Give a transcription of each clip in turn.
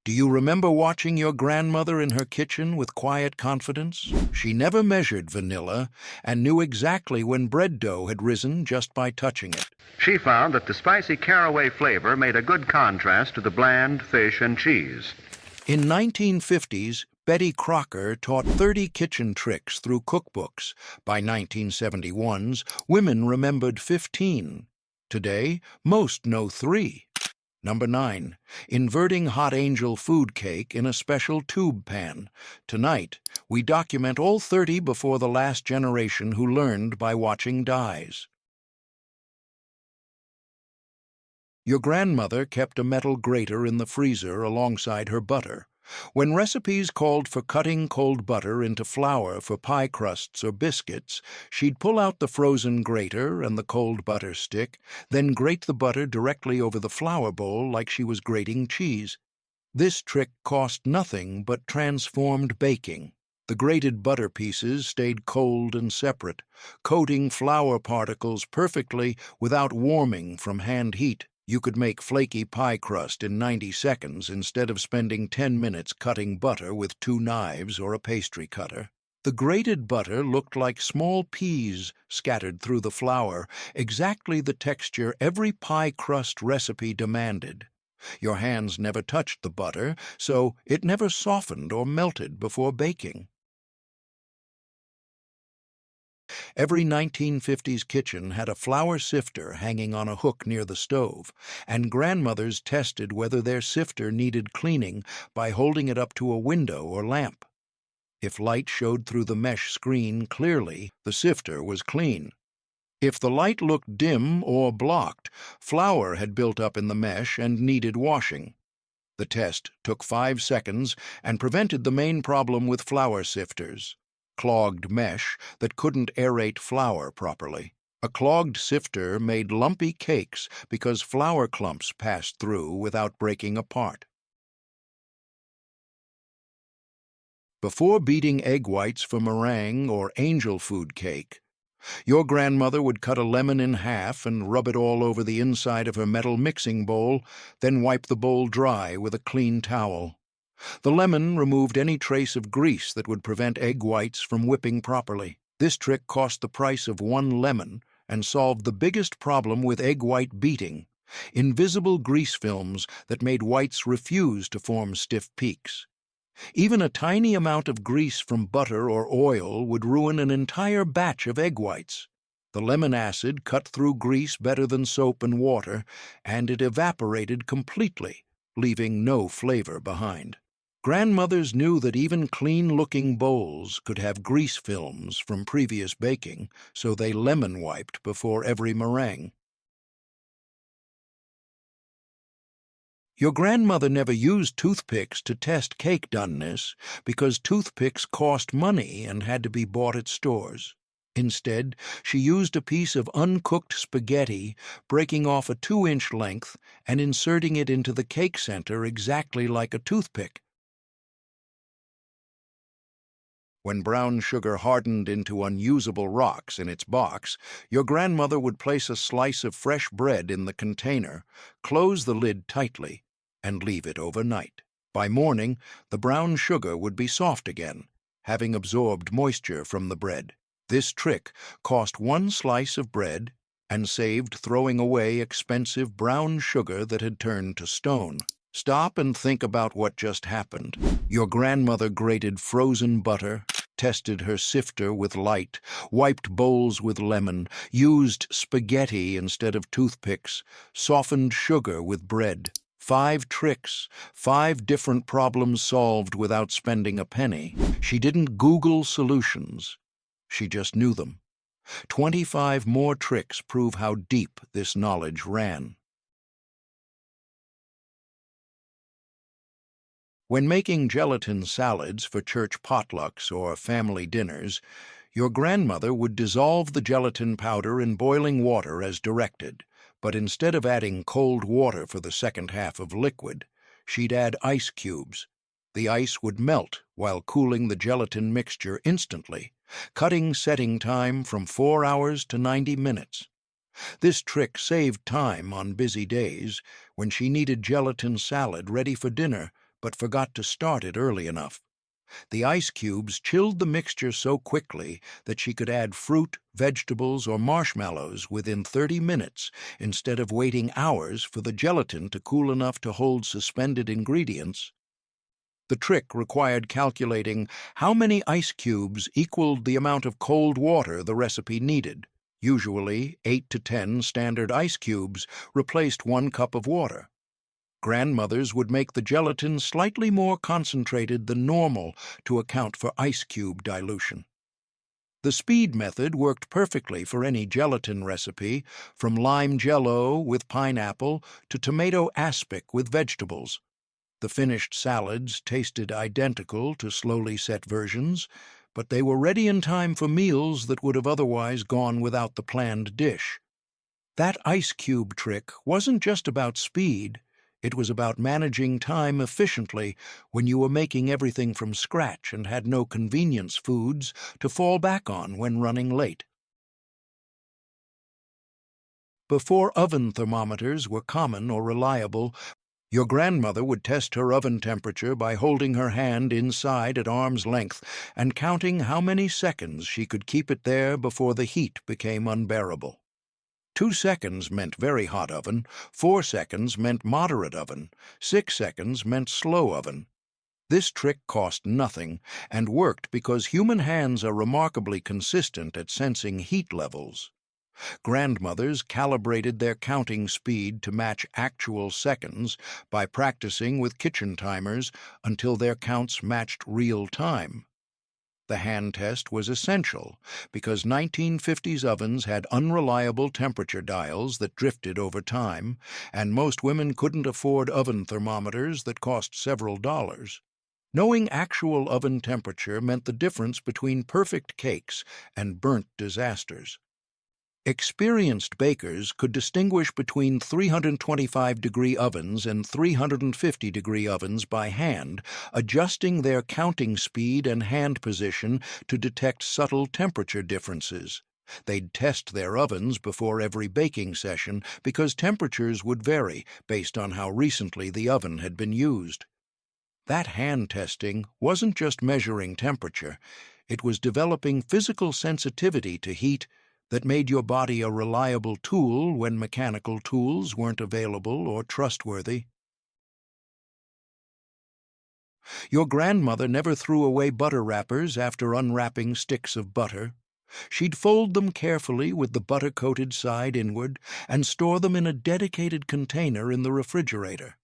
Do you remember watching your grandmother in her kitchen with quiet confidence? She never measured vanilla and knew exactly when bread dough had risen just by touching it. She found that the spicy caraway flavor made a good contrast to the bland fish and cheese. In 1950s, Betty Crocker taught 30 kitchen tricks through cookbooks. By 1971's, women remembered 15. Today, most know 3. Number 9. Inverting hot angel food cake in a special tube pan. Tonight, we document all 30 before the last generation who learned by watching dies. Your grandmother kept a metal grater in the freezer alongside her butter. When recipes called for cutting cold butter into flour for pie crusts or biscuits, she'd pull out the frozen grater and the cold butter stick, then grate the butter directly over the flour bowl like she was grating cheese. This trick cost nothing but transformed baking. The grated butter pieces stayed cold and separate, coating flour particles perfectly without warming from hand heat. You could make flaky pie crust in 90 seconds instead of spending 10 minutes cutting butter with 2 knives or a pastry cutter. The grated butter looked like small peas scattered through the flour, exactly the texture every pie crust recipe demanded. Your hands never touched the butter, so it never softened or melted before baking. Every 1950s kitchen had a flour sifter hanging on a hook near the stove, and grandmothers tested whether their sifter needed cleaning by holding it up to a window or lamp. If light showed through the mesh screen clearly, the sifter was clean. If the light looked dim or blocked, flour had built up in the mesh and needed washing. The test took 5 seconds and prevented the main problem with flour sifters: clogged mesh that couldn't aerate flour properly. A clogged sifter made lumpy cakes because flour clumps passed through without breaking apart. Before beating egg whites for meringue or angel food cake, your grandmother would cut a lemon in half and rub it all over the inside of her metal mixing bowl, then wipe the bowl dry with a clean towel. The lemon removed any trace of grease that would prevent egg whites from whipping properly. This trick cost the price of 1 lemon and solved the biggest problem with egg white beating: invisible grease films that made whites refuse to form stiff peaks. Even a tiny amount of grease from butter or oil would ruin an entire batch of egg whites. The lemon acid cut through grease better than soap and water, and it evaporated completely, leaving no flavor behind. Grandmothers knew that even clean-looking bowls could have grease films from previous baking, so they lemon-wiped before every meringue. Your grandmother never used toothpicks to test cake doneness because toothpicks cost money and had to be bought at stores. Instead, she used a piece of uncooked spaghetti, breaking off a 2-inch length and inserting it into the cake center exactly like a toothpick. When brown sugar hardened into unusable rocks in its box, your grandmother would place a slice of fresh bread in the container, close the lid tightly, and leave it overnight. By morning, the brown sugar would be soft again, having absorbed moisture from the bread. This trick cost 1 slice of bread and saved throwing away expensive brown sugar that had turned to stone. Stop and think about what just happened. Your grandmother grated frozen butter, tested her sifter with light, wiped bowls with lemon, used spaghetti instead of toothpicks, softened sugar with bread. 5 tricks, 5 different problems solved without spending a penny. She didn't Google solutions. She just knew them. 25 more tricks prove how deep this knowledge ran. When making gelatin salads for church potlucks or family dinners, your grandmother would dissolve the gelatin powder in boiling water as directed, but instead of adding cold water for the second half of liquid, she'd add ice cubes. The ice would melt while cooling the gelatin mixture instantly, cutting setting time from 4 hours to 90 minutes. This trick saved time on busy days when she needed gelatin salad ready for dinner but forgot to start it early enough. The ice cubes chilled the mixture so quickly that she could add fruit, vegetables, or marshmallows within 30 minutes instead of waiting hours for the gelatin to cool enough to hold suspended ingredients. The trick required calculating how many ice cubes equaled the amount of cold water the recipe needed. Usually, 8 to 10 standard ice cubes replaced 1 cup of water. Grandmothers would make the gelatin slightly more concentrated than normal to account for ice cube dilution. The speed method worked perfectly for any gelatin recipe, from lime jello with pineapple to tomato aspic with vegetables. The finished salads tasted identical to slowly set versions, but they were ready in time for meals that would have otherwise gone without the planned dish. That ice cube trick wasn't just about speed. It was about managing time efficiently when you were making everything from scratch and had no convenience foods to fall back on when running late. Before oven thermometers were common or reliable, your grandmother would test her oven temperature by holding her hand inside at arm's length and counting how many seconds she could keep it there before the heat became unbearable. 2 seconds meant very hot oven, 4 seconds meant moderate oven, 6 seconds meant slow oven. This trick cost nothing and worked because human hands are remarkably consistent at sensing heat levels. Grandmothers calibrated their counting speed to match actual seconds by practicing with kitchen timers until their counts matched real time. The hand test was essential because 1950s ovens had unreliable temperature dials that drifted over time, and most women couldn't afford oven thermometers that cost several dollars. Knowing actual oven temperature meant the difference between perfect cakes and burnt disasters. Experienced bakers could distinguish between 325-degree ovens and 350-degree ovens by hand, adjusting their counting speed and hand position to detect subtle temperature differences. They'd test their ovens before every baking session because temperatures would vary based on how recently the oven had been used. That hand testing wasn't just measuring temperature, it was developing physical sensitivity to heat that made your body a reliable tool when mechanical tools weren't available or trustworthy. Your grandmother never threw away butter wrappers after unwrapping sticks of butter. She'd fold them carefully with the butter-coated side inward and store them in a dedicated container in the refrigerator.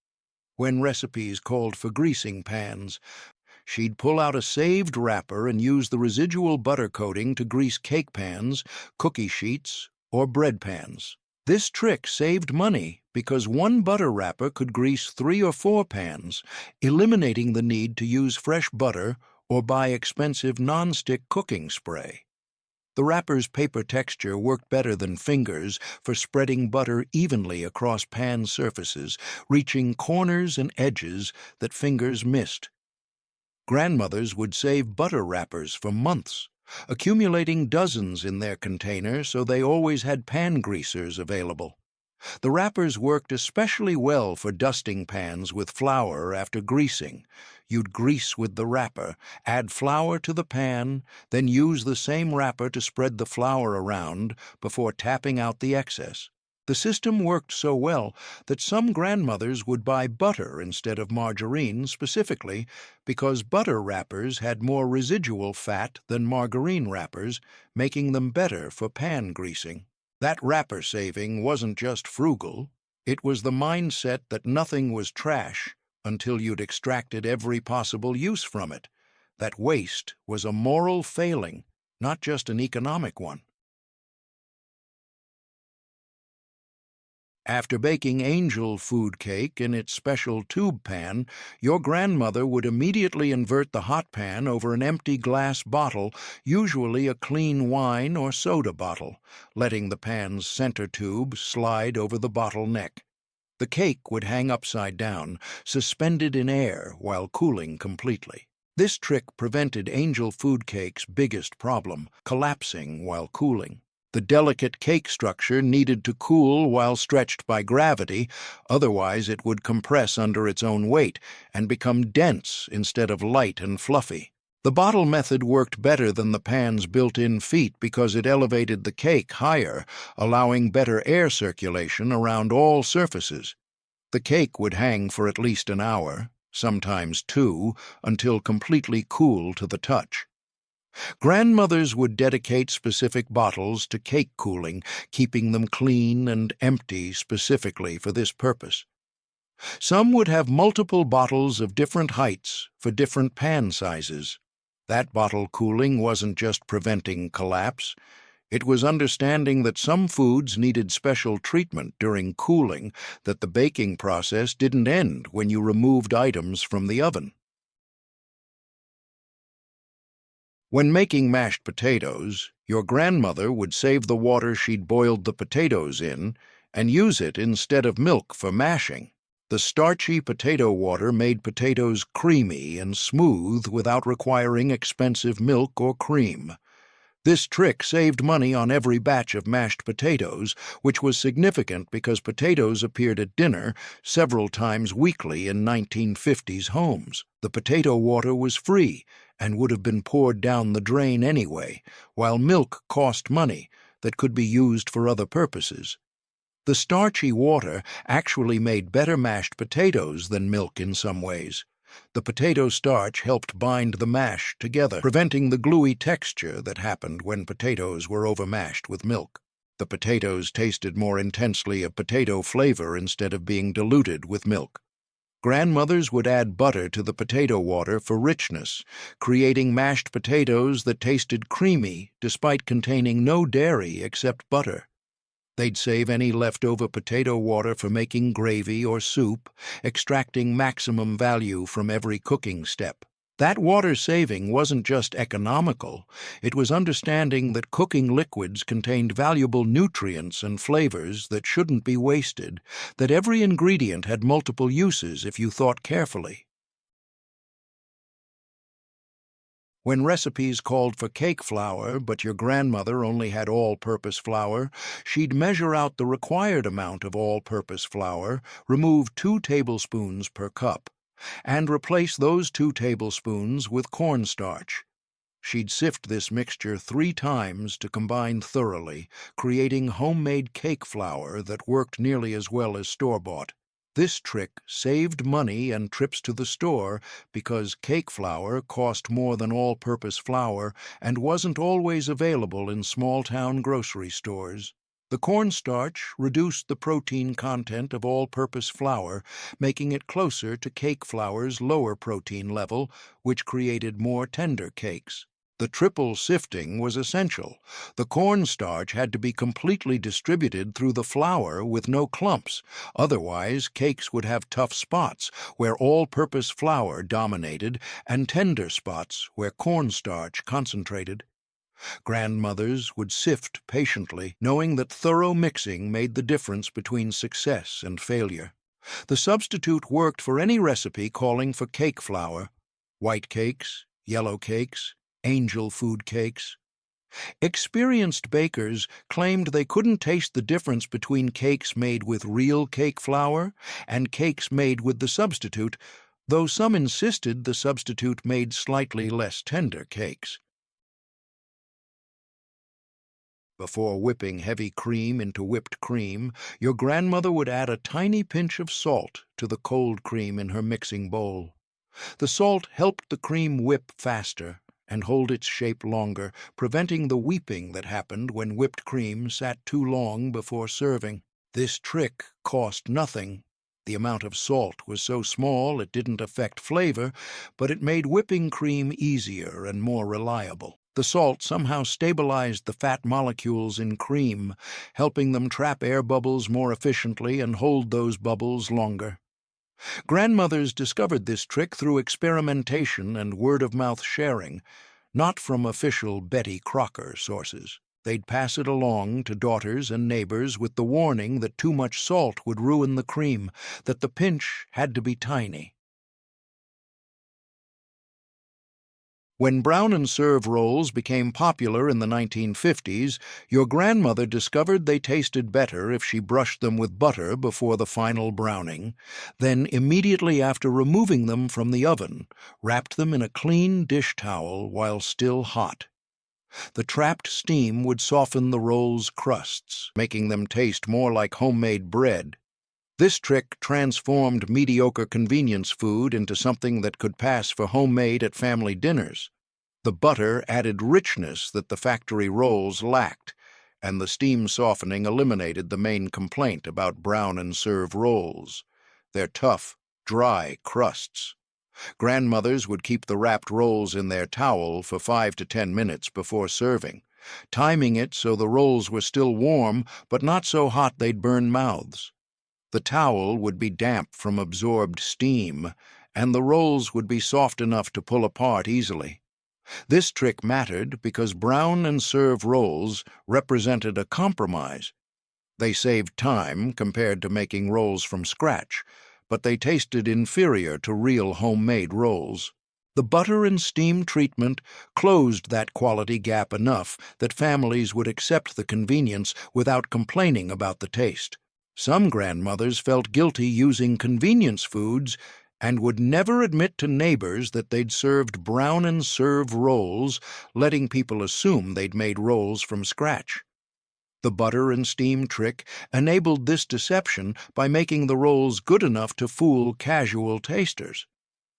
When recipes called for greasing pans, she'd pull out a saved wrapper and use the residual butter coating to grease cake pans, cookie sheets, or bread pans. This trick saved money because one butter wrapper could grease 3 or 4 pans, eliminating the need to use fresh butter or buy expensive non-stick cooking spray. The wrapper's paper texture worked better than fingers for spreading butter evenly across pan surfaces, reaching corners and edges that fingers missed. Grandmothers would save butter wrappers for months, accumulating dozens in their container so they always had pan greasers available. The wrappers worked especially well for dusting pans with flour after greasing. You'd grease with the wrapper, add flour to the pan, then use the same wrapper to spread the flour around before tapping out the excess. The system worked so well that some grandmothers would buy butter instead of margarine specifically because butter wrappers had more residual fat than margarine wrappers, making them better for pan greasing. That wrapper saving wasn't just frugal, it was the mindset that nothing was trash until you'd extracted every possible use from it. That waste was a moral failing, not just an economic one. After baking angel food cake in its special tube pan, your grandmother would immediately invert the hot pan over an empty glass bottle, usually a clean wine or soda bottle, letting the pan's center tube slide over the bottle neck. The cake would hang upside down, suspended in air while cooling completely. This trick prevented angel food cake's biggest problem, collapsing while cooling. The delicate cake structure needed to cool while stretched by gravity, otherwise it would compress under its own weight and become dense instead of light and fluffy. The bottle method worked better than the pan's built-in feet because it elevated the cake higher, allowing better air circulation around all surfaces. The cake would hang for at least an hour, sometimes 2, until completely cool to the touch. Grandmothers would dedicate specific bottles to cake cooling, keeping them clean and empty specifically for this purpose. Some would have multiple bottles of different heights for different pan sizes. That bottle cooling wasn't just preventing collapse. It was understanding that some foods needed special treatment during cooling, that the baking process didn't end when you removed items from the oven. When making mashed potatoes, your grandmother would save the water she'd boiled the potatoes in and use it instead of milk for mashing. The starchy potato water made potatoes creamy and smooth without requiring expensive milk or cream. This trick saved money on every batch of mashed potatoes, which was significant because potatoes appeared at dinner several times weekly in 1950s homes. The potato water was free and would have been poured down the drain anyway, while milk cost money that could be used for other purposes. The starchy water actually made better mashed potatoes than milk in some ways. The potato starch helped bind the mash together, preventing the gluey texture that happened when potatoes were overmashed with milk. The potatoes tasted more intensely of potato flavor instead of being diluted with milk. Grandmothers would add butter to the potato water for richness, creating mashed potatoes that tasted creamy despite containing no dairy except butter. They'd save any leftover potato water for making gravy or soup, extracting maximum value from every cooking step. That water saving wasn't just economical, it was understanding that cooking liquids contained valuable nutrients and flavors that shouldn't be wasted, that every ingredient had multiple uses if you thought carefully. When recipes called for cake flour, but your grandmother only had all-purpose flour, she'd measure out the required amount of all-purpose flour, remove 2 tablespoons per cup, and replace those 2 tablespoons with cornstarch. She'd sift this mixture 3 times to combine thoroughly, creating homemade cake flour that worked nearly as well as store-bought. This trick saved money and trips to the store because cake flour cost more than all-purpose flour and wasn't always available in small-town grocery stores. The cornstarch reduced the protein content of all-purpose flour, making it closer to cake flour's lower protein level, which created more tender cakes. The triple sifting was essential. The cornstarch had to be completely distributed through the flour with no clumps. Otherwise, cakes would have tough spots where all-purpose flour dominated and tender spots where cornstarch concentrated. Grandmothers would sift patiently, knowing that thorough mixing made the difference between success and failure. The substitute worked for any recipe calling for cake flour: white cakes, yellow cakes, angel food cakes. Experienced bakers claimed they couldn't taste the difference between cakes made with real cake flour and cakes made with the substitute, though some insisted the substitute made slightly less tender cakes. Before whipping heavy cream into whipped cream, your grandmother would add a tiny pinch of salt to the cold cream in her mixing bowl. The salt helped the cream whip faster and hold its shape longer, preventing the weeping that happened when whipped cream sat too long before serving. This trick cost nothing. The amount of salt was so small it didn't affect flavor, but it made whipping cream easier and more reliable. The salt somehow stabilized the fat molecules in cream, helping them trap air bubbles more efficiently and hold those bubbles longer. Grandmothers discovered this trick through experimentation and word-of-mouth sharing, not from official Betty Crocker sources. They'd pass it along to daughters and neighbors with the warning that too much salt would ruin the cream, that the pinch had to be tiny. When brown and serve rolls became popular in the 1950s, your grandmother discovered they tasted better if she brushed them with butter before the final browning, then immediately after removing them from the oven, wrapped them in a clean dish towel while still hot. The trapped steam would soften the rolls' crusts, making them taste more like homemade bread. This trick transformed mediocre convenience food into something that could pass for homemade at family dinners. The butter added richness that the factory rolls lacked, and the steam softening eliminated the main complaint about brown and serve rolls: their tough, dry crusts. Grandmothers would keep the wrapped rolls in their towel for 5 to 10 minutes before serving, timing it so the rolls were still warm but not so hot they'd burn mouths. The towel would be damp from absorbed steam, and the rolls would be soft enough to pull apart easily. This trick mattered because brown and serve rolls represented a compromise. They saved time compared to making rolls from scratch, but they tasted inferior to real homemade rolls. The butter and steam treatment closed that quality gap enough that families would accept the convenience without complaining about the taste. Some grandmothers felt guilty using convenience foods and would never admit to neighbors that they'd served brown and serve rolls, letting people assume they'd made rolls from scratch. The butter and steam trick enabled this deception by making the rolls good enough to fool casual tasters.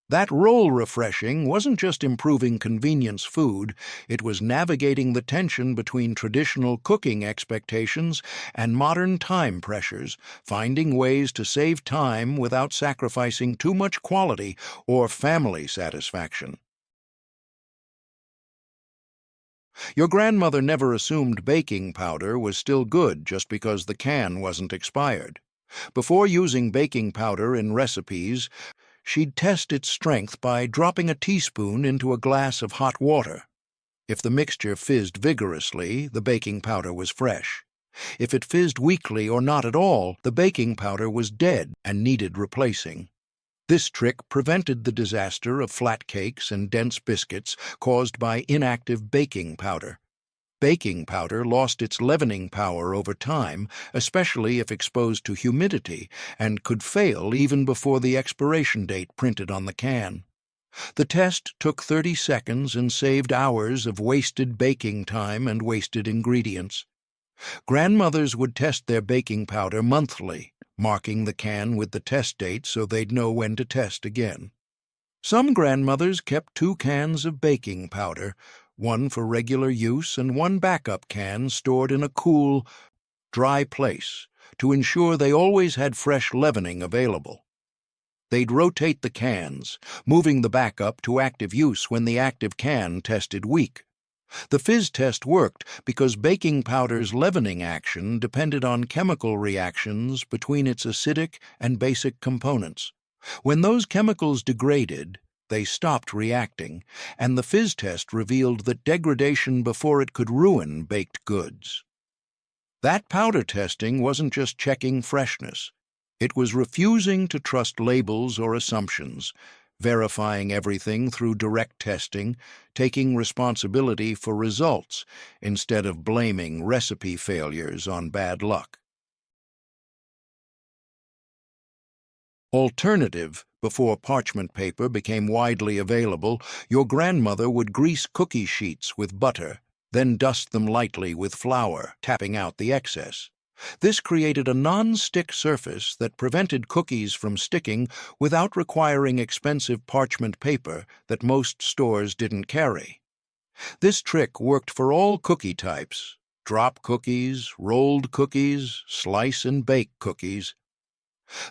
That roll refreshing wasn't just improving convenience food, it was navigating the tension between traditional cooking expectations and modern time pressures, finding ways to save time without sacrificing too much quality or family satisfaction. Your grandmother never assumed baking powder was still good just because the can wasn't expired. Before using baking powder in recipes, she'd test its strength by dropping a teaspoon into a glass of hot water. If the mixture fizzed vigorously, the baking powder was fresh. If it fizzed weakly or not at all, the baking powder was dead and needed replacing. This trick prevented the disaster of flat cakes and dense biscuits caused by inactive baking powder. Baking powder lost its leavening power over time, especially if exposed to humidity, and could fail even before the expiration date printed on the can. The test took 30 seconds and saved hours of wasted baking time and wasted ingredients. Grandmothers would test their baking powder monthly, marking the can with the test date so they'd know when to test again. Some grandmothers kept 2 cans of baking powder, one for regular use and one backup can stored in a cool, dry place to ensure they always had fresh leavening available. They'd rotate the cans, moving the backup to active use when the active can tested weak. The fizz test worked because baking powder's leavening action depended on chemical reactions between its acidic and basic components. When those chemicals degraded, they stopped reacting, and the fizz test revealed that degradation before it could ruin baked goods. That powder testing wasn't just checking freshness. It was refusing to trust labels or assumptions, verifying everything through direct testing, taking responsibility for results instead of blaming recipe failures on bad luck. Alternative: before parchment paper became widely available, your grandmother would grease cookie sheets with butter, then dust them lightly with flour, tapping out the excess. This created a non-stick surface that prevented cookies from sticking without requiring expensive parchment paper that most stores didn't carry. This trick worked for all cookie types: drop cookies, rolled cookies, slice and bake cookies.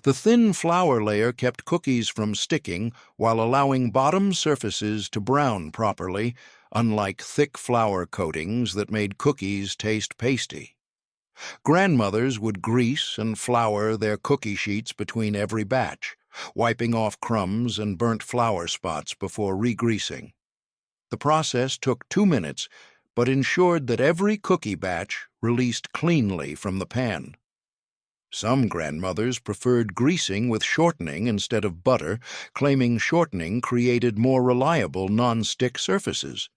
The thin flour layer kept cookies from sticking while allowing bottom surfaces to brown properly, unlike thick flour coatings that made cookies taste pasty. Grandmothers would grease and flour their cookie sheets between every batch, wiping off crumbs and burnt flour spots before re-greasing. The process took 2 minutes, but ensured that every cookie batch released cleanly from the pan. Some grandmothers preferred greasing with shortening instead of butter, claiming shortening created more reliable non-stick surfaces.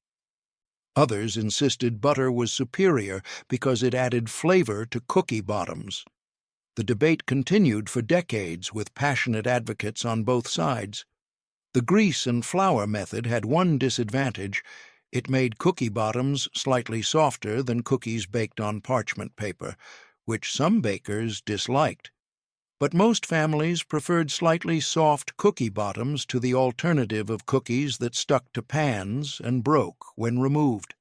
Others insisted butter was superior because it added flavor to cookie bottoms. The debate continued for decades with passionate advocates on both sides. The grease and flour method had one disadvantage: it made cookie bottoms slightly softer than cookies baked on parchment paper, which some bakers disliked. But most families preferred slightly soft cookie bottoms to the alternative of cookies that stuck to pans and broke when removed.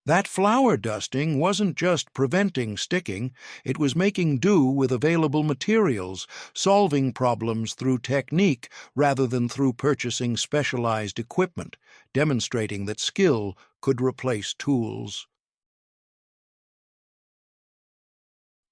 That flour dusting wasn't just preventing sticking, it was making do with available materials, solving problems through technique rather than through purchasing specialized equipment, demonstrating that skill could replace tools.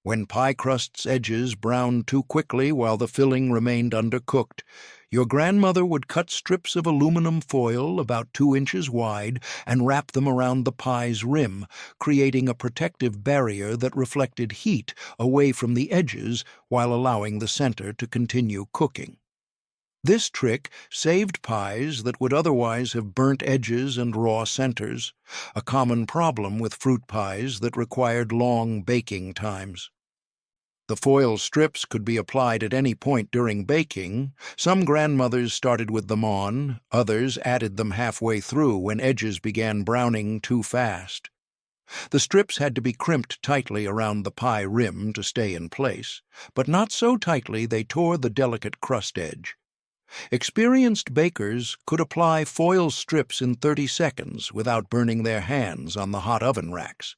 When pie crust's edges browned too quickly while the filling remained undercooked, your grandmother would cut strips of aluminum foil about 2 inches wide and wrap them around the pie's rim, creating a protective barrier that reflected heat away from the edges while allowing the center to continue cooking. This trick saved pies that would otherwise have burnt edges and raw centers, a common problem with fruit pies that required long baking times. The foil strips could be applied at any point during baking. Some grandmothers started with them on, others added them halfway through when edges began browning too fast. The strips had to be crimped tightly around the pie rim to stay in place, but not so tightly they tore the delicate crust edge. Experienced bakers could apply foil strips in 30 seconds without burning their hands on the hot oven racks.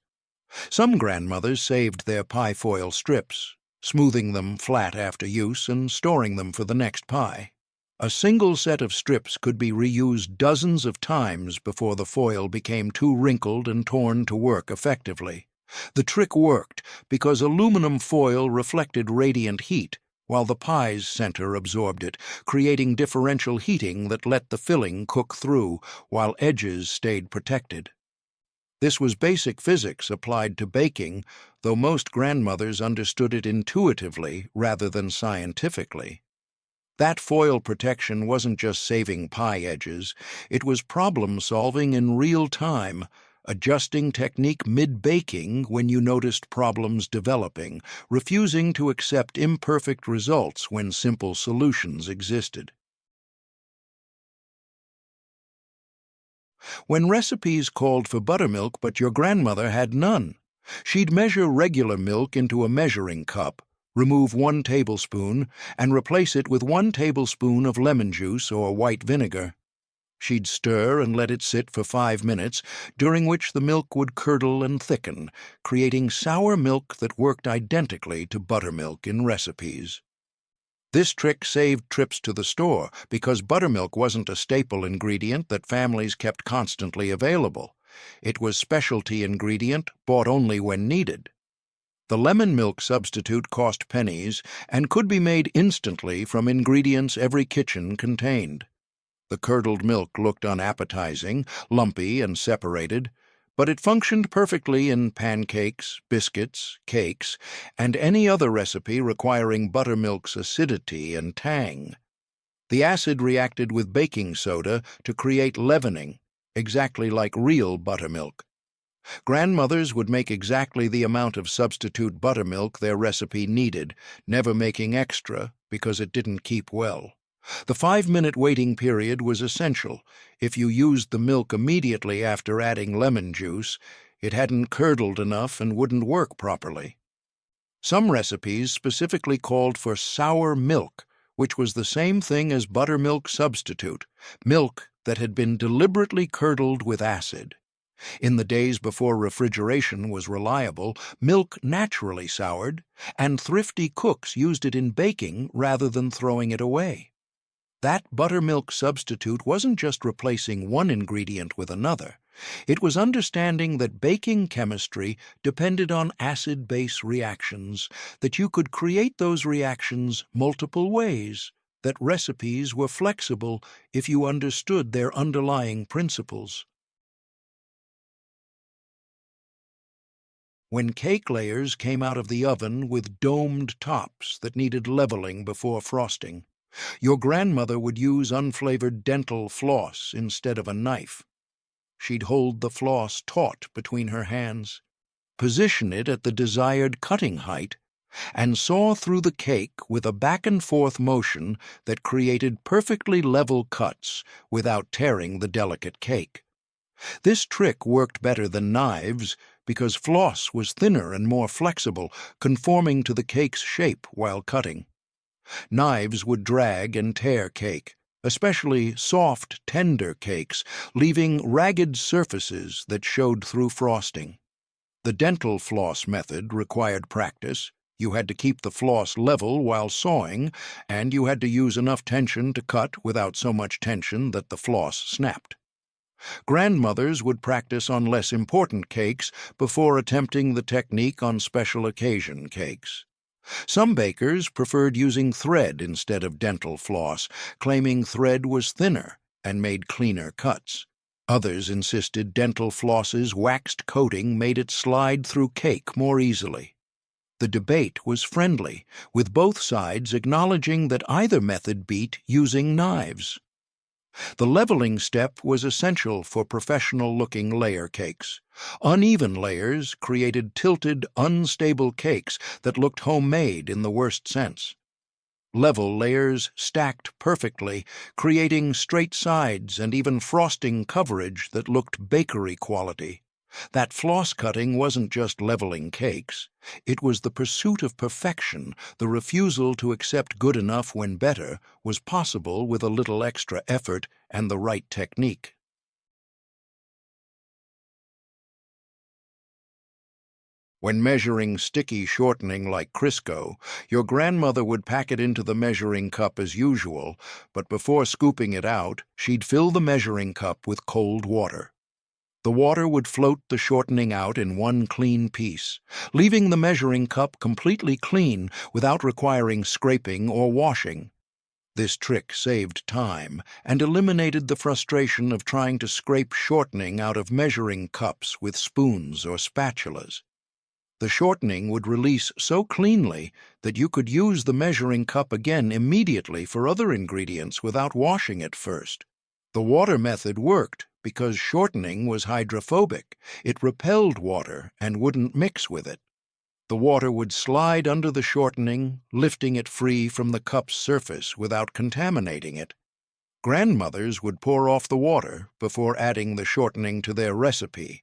Some grandmothers saved their pie foil strips, smoothing them flat after use and storing them for the next pie. A single set of strips could be reused dozens of times before the foil became too wrinkled and torn to work effectively. The trick worked because aluminum foil reflected radiant heat, while the pie's center absorbed it, creating differential heating that let the filling cook through, while edges stayed protected. This was basic physics applied to baking, though most grandmothers understood it intuitively rather than scientifically. That foil protection wasn't just saving pie edges, it was problem-solving in real time, adjusting technique mid-baking when you noticed problems developing, refusing to accept imperfect results when simple solutions existed. When recipes called for buttermilk but your grandmother had none, she'd measure regular milk into a measuring cup, remove 1 tablespoon, and replace it with 1 tablespoon of lemon juice or white vinegar. She'd stir and let it sit for 5 minutes, during which the milk would curdle and thicken, creating sour milk that worked identically to buttermilk in recipes. This trick saved trips to the store because buttermilk wasn't a staple ingredient that families kept constantly available. It was specialty ingredient bought only when needed. The lemon milk substitute cost pennies and could be made instantly from ingredients every kitchen contained. The curdled milk looked unappetizing, lumpy and separated, but it functioned perfectly in pancakes, biscuits, cakes, and any other recipe requiring buttermilk's acidity and tang. The acid reacted with baking soda to create leavening, exactly like real buttermilk. Grandmothers would make exactly the amount of substitute buttermilk their recipe needed, never making extra because it didn't keep well. The 5-minute waiting period was essential. If you used the milk immediately after adding lemon juice, it hadn't curdled enough and wouldn't work properly. Some recipes specifically called for sour milk, which was the same thing as buttermilk substitute, milk that had been deliberately curdled with acid. In the days before refrigeration was reliable, milk naturally soured, and thrifty cooks used it in baking rather than throwing it away. That buttermilk substitute wasn't just replacing one ingredient with another. It was understanding that baking chemistry depended on acid-base reactions, that you could create those reactions multiple ways, that recipes were flexible if you understood their underlying principles. When cake layers came out of the oven with domed tops that needed leveling before frosting, your grandmother would use unflavored dental floss instead of a knife. She'd hold the floss taut between her hands, position it at the desired cutting height, and saw through the cake with a back-and-forth motion that created perfectly level cuts without tearing the delicate cake. This trick worked better than knives because floss was thinner and more flexible, conforming to the cake's shape while cutting. Knives would drag and tear cake, especially soft, tender cakes, leaving ragged surfaces that showed through frosting. The dental floss method required practice. You had to keep the floss level while sawing, and you had to use enough tension to cut without so much tension that the floss snapped. Grandmothers would practice on less important cakes before attempting the technique on special occasion cakes. Some bakers preferred using thread instead of dental floss, claiming thread was thinner and made cleaner cuts. Others insisted dental floss's waxed coating made it slide through cake more easily. The debate was friendly, with both sides acknowledging that either method beat using knives. The leveling step was essential for professional-looking layer cakes. Uneven layers created tilted, unstable cakes that looked homemade in the worst sense. Level layers stacked perfectly, creating straight sides and even frosting coverage that looked bakery quality. That floss cutting wasn't just leveling cakes. It was the pursuit of perfection. The refusal to accept good enough when better was possible with a little extra effort and the right technique. When measuring sticky shortening like Crisco, your grandmother would pack it into the measuring cup as usual, but before scooping it out, she'd fill the measuring cup with cold water. The water would float the shortening out in one clean piece, leaving the measuring cup completely clean without requiring scraping or washing. This trick saved time and eliminated the frustration of trying to scrape shortening out of measuring cups with spoons or spatulas. The shortening would release so cleanly that you could use the measuring cup again immediately for other ingredients without washing it first. The water method worked because shortening was hydrophobic. It repelled water and wouldn't mix with it. The water would slide under the shortening, lifting it free from the cup's surface without contaminating it. Grandmothers would pour off the water before adding the shortening to their recipe,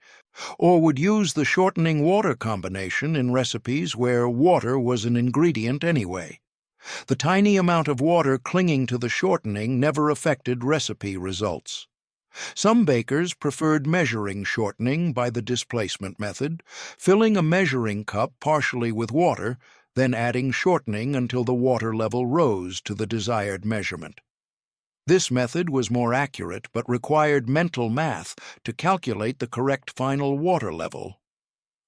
or would use the shortening-water combination in recipes where water was an ingredient anyway. The tiny amount of water clinging to the shortening never affected recipe results. Some bakers preferred measuring shortening by the displacement method, filling a measuring cup partially with water, then adding shortening until the water level rose to the desired measurement. This method was more accurate but required mental math to calculate the correct final water level.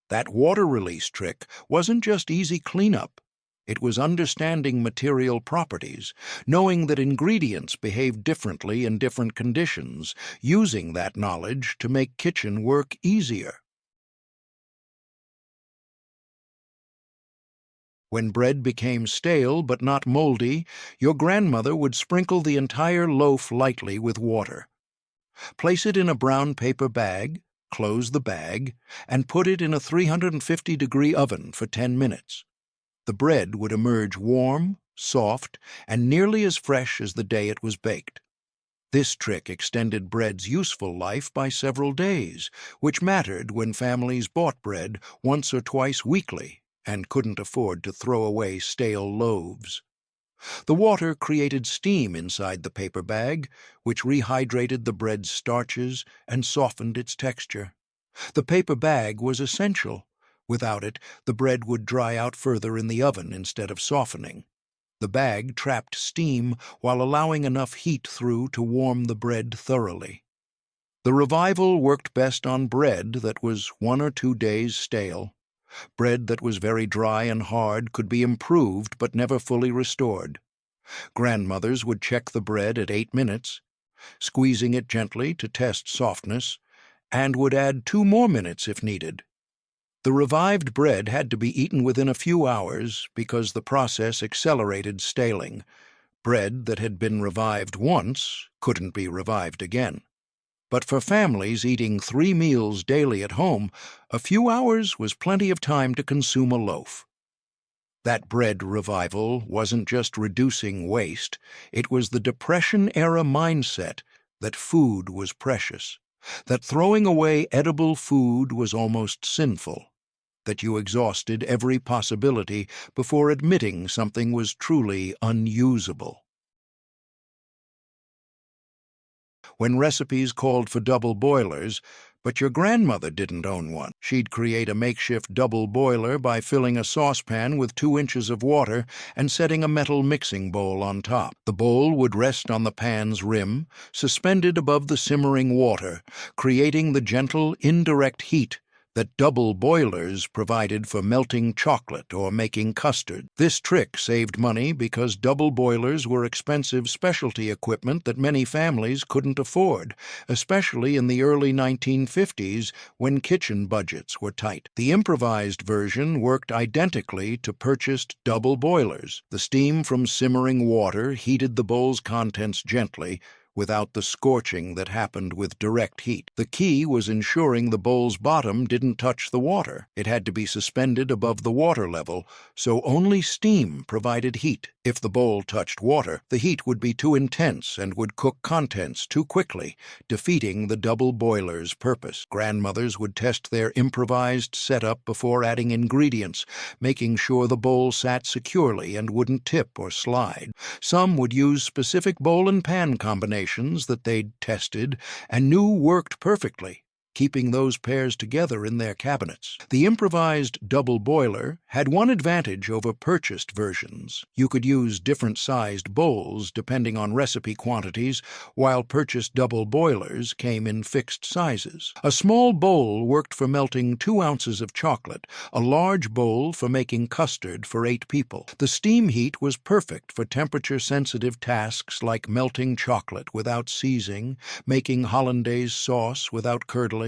That water release trick wasn't just easy cleanup. It was understanding material properties, knowing that ingredients behave differently in different conditions, using that knowledge to make kitchen work easier. When bread became stale but not moldy, your grandmother would sprinkle the entire loaf lightly with water. Place it in a brown paper bag, close the bag, and put it in a 350-degree oven for 10 minutes. The bread would emerge warm, soft, and nearly as fresh as the day it was baked. This trick extended bread's useful life by several days, which mattered when families bought bread once or twice weekly and couldn't afford to throw away stale loaves. The water created steam inside the paper bag, which rehydrated the bread's starches and softened its texture. The paper bag was essential. Without it, the bread would dry out further in the oven instead of softening. The bag trapped steam while allowing enough heat through to warm the bread thoroughly. The revival worked best on bread that was 1 or 2 days stale. Bread that was very dry and hard could be improved but never fully restored. Grandmothers would check the bread at 8 minutes, squeezing it gently to test softness, and would add 2 more minutes if needed. The revived bread had to be eaten within a few hours because the process accelerated staling. Bread that had been revived once couldn't be revived again. But for families eating 3 meals daily at home, a few hours was plenty of time to consume a loaf. That bread revival wasn't just reducing waste, it was the Depression-era mindset that food was precious, that throwing away edible food was almost sinful, that you exhausted every possibility before admitting something was truly unusable. When recipes called for double boilers, but your grandmother didn't own one. She'd create a makeshift double boiler by filling a saucepan with 2 inches of water and setting a metal mixing bowl on top. The bowl would rest on the pan's rim, suspended above the simmering water, creating the gentle, indirect heat that double boilers provided for melting chocolate or making custard. This trick saved money because double boilers were expensive specialty equipment that many families couldn't afford, especially in the early 1950s when kitchen budgets were tight. The improvised version worked identically to purchased double boilers. The steam from simmering water heated the bowl's contents gently, without the scorching that happened with direct heat. The key was ensuring the bowl's bottom didn't touch the water. It had to be suspended above the water level, so only steam provided heat. If the bowl touched water, the heat would be too intense and would cook contents too quickly, defeating the double boiler's purpose. Grandmothers would test their improvised setup before adding ingredients, making sure the bowl sat securely and wouldn't tip or slide. Some would use specific bowl and pan combinations that they'd tested and knew worked perfectly, keeping those pairs together in their cabinets. The improvised double boiler had one advantage over purchased versions. You could use different-sized bowls depending on recipe quantities, while purchased double boilers came in fixed sizes. A small bowl worked for melting 2 ounces of chocolate, a large bowl for making custard for 8 people. The steam heat was perfect for temperature-sensitive tasks like melting chocolate without seizing, making hollandaise sauce without curdling,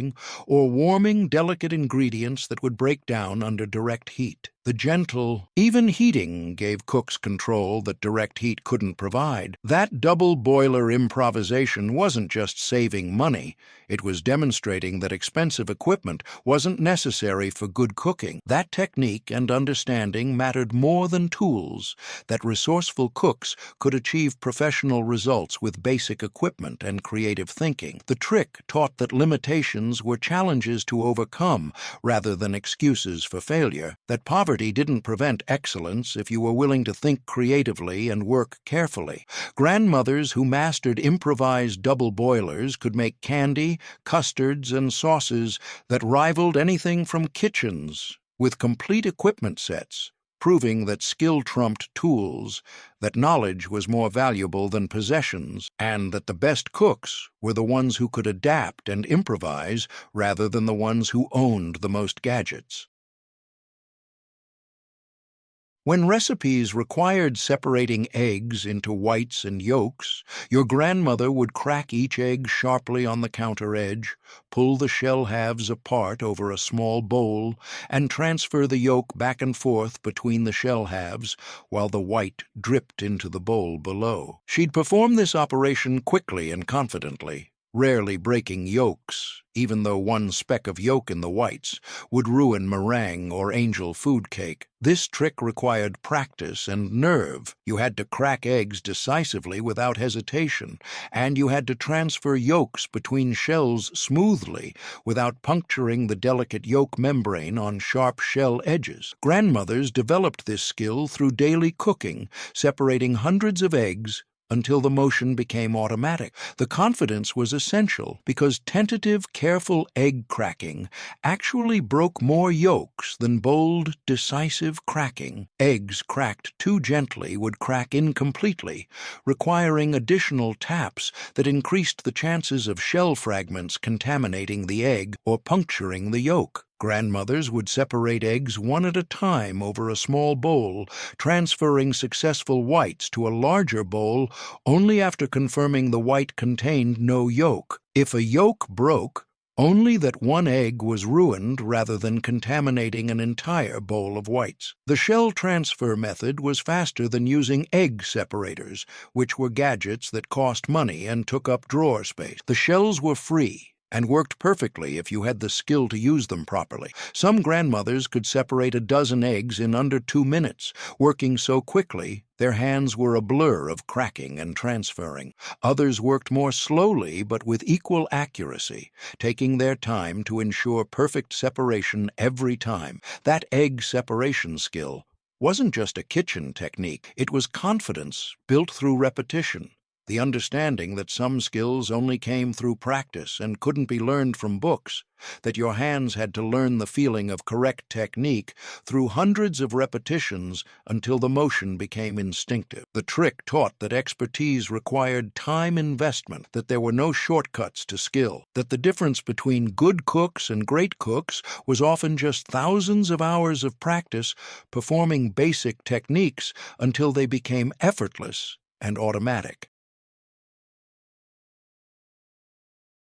or warming delicate ingredients that would break down under direct heat. The gentle, even heating gave cooks control that direct heat couldn't provide. That double boiler improvisation wasn't just saving money, it was demonstrating that expensive equipment wasn't necessary for good cooking. That technique and understanding mattered more than tools, that resourceful cooks could achieve professional results with basic equipment and creative thinking. The trick taught that limitations were challenges to overcome rather than excuses for failure, that poverty didn't prevent excellence if you were willing to think creatively and work carefully. Grandmothers who mastered improvised double boilers could make candy, custards, and sauces that rivaled anything from kitchens, with complete equipment sets, proving that skill trumped tools, that knowledge was more valuable than possessions, and that the best cooks were the ones who could adapt and improvise rather than the ones who owned the most gadgets. When recipes required separating eggs into whites and yolks, your grandmother would crack each egg sharply on the counter edge, pull the shell halves apart over a small bowl, and transfer the yolk back and forth between the shell halves while the white dripped into the bowl below. She'd perform this operation quickly and confidently, rarely breaking yolks, even though one speck of yolk in the whites would ruin meringue or angel food cake. This trick required practice and nerve. You had to crack eggs decisively without hesitation, and you had to transfer yolks between shells smoothly without puncturing the delicate yolk membrane on sharp shell edges. Grandmothers developed this skill through daily cooking, separating hundreds of eggs until the motion became automatic. The confidence was essential because tentative, careful egg cracking actually broke more yolks than bold, decisive cracking. Eggs cracked too gently would crack incompletely, requiring additional taps that increased the chances of shell fragments contaminating the egg or puncturing the yolk. Grandmothers would separate eggs one at a time over a small bowl, transferring successful whites to a larger bowl only after confirming the white contained no yolk. If a yolk broke, only that one egg was ruined rather than contaminating an entire bowl of whites. The shell transfer method was faster than using egg separators, which were gadgets that cost money and took up drawer space. The shells were free and worked perfectly if you had the skill to use them properly. Some grandmothers could separate a dozen eggs in under 2 minutes, working so quickly their hands were a blur of cracking and transferring. Others worked more slowly but with equal accuracy, taking their time to ensure perfect separation every time. That egg separation skill wasn't just a kitchen technique, it was confidence built through repetition. The understanding that some skills only came through practice and couldn't be learned from books, that your hands had to learn the feeling of correct technique through hundreds of repetitions until the motion became instinctive. The trick taught that expertise required time investment, that there were no shortcuts to skill, that the difference between good cooks and great cooks was often just thousands of hours of practice performing basic techniques until they became effortless and automatic.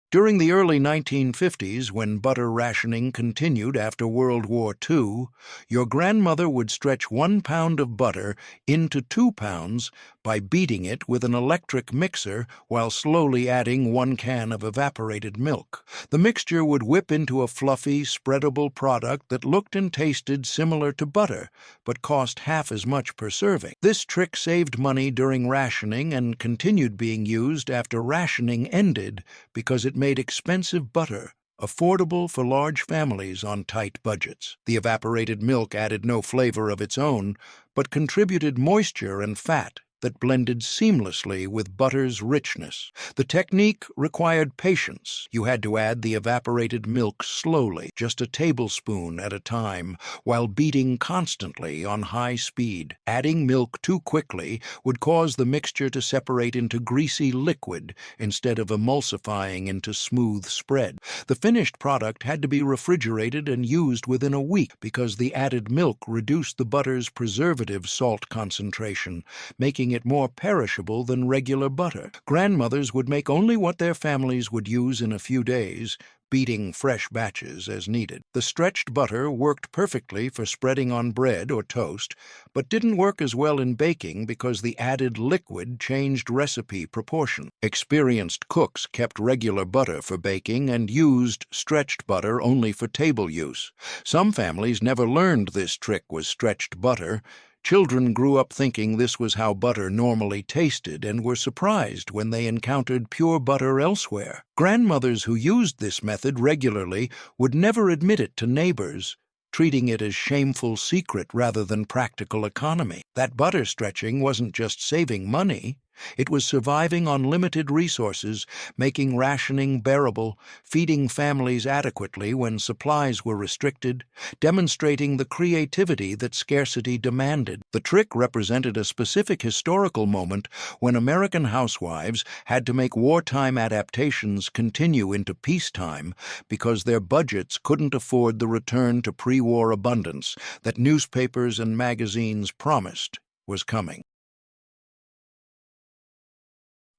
During the early 1950s, when butter rationing continued after World War II, your grandmother would stretch 1 pound of butter into 2 pounds by beating it with an electric mixer while slowly adding 1 can of evaporated milk. The mixture would whip into a fluffy, spreadable product that looked and tasted similar to butter, but cost half as much per serving. This trick saved money during rationing and continued being used after rationing ended because it made expensive butter affordable for large families on tight budgets. The evaporated milk added no flavor of its own, but contributed moisture and fat that blended seamlessly with butter's richness. The technique required patience. You had to add the evaporated milk slowly, just a tablespoon at a time, while beating constantly on high speed. Adding milk too quickly would cause the mixture to separate into greasy liquid instead of emulsifying into smooth spread. The finished product had to be refrigerated and used within a week because the added milk reduced the butter's preservative salt concentration, making it more perishable than regular butter. Grandmothers would make only what their families would use in a few days, beating fresh batches as needed. The stretched butter worked perfectly for spreading on bread or toast, but didn't work as well in baking because the added liquid changed recipe proportion. Experienced cooks kept regular butter for baking and used stretched butter only for table use. Some families never learned this trick was stretched butter. Children grew up thinking this was how butter normally tasted and were surprised when they encountered pure butter elsewhere. Grandmothers who used this method regularly would never admit it to neighbors, treating it as shameful secret rather than practical economy. That butter stretching wasn't just saving money, it was surviving on limited resources, making rationing bearable, feeding families adequately when supplies were restricted, demonstrating the creativity that scarcity demanded. The trick represented a specific historical moment when American housewives had to make wartime adaptations continue into peacetime because their budgets couldn't afford the return to pre-war abundance that newspapers and magazines promised was coming.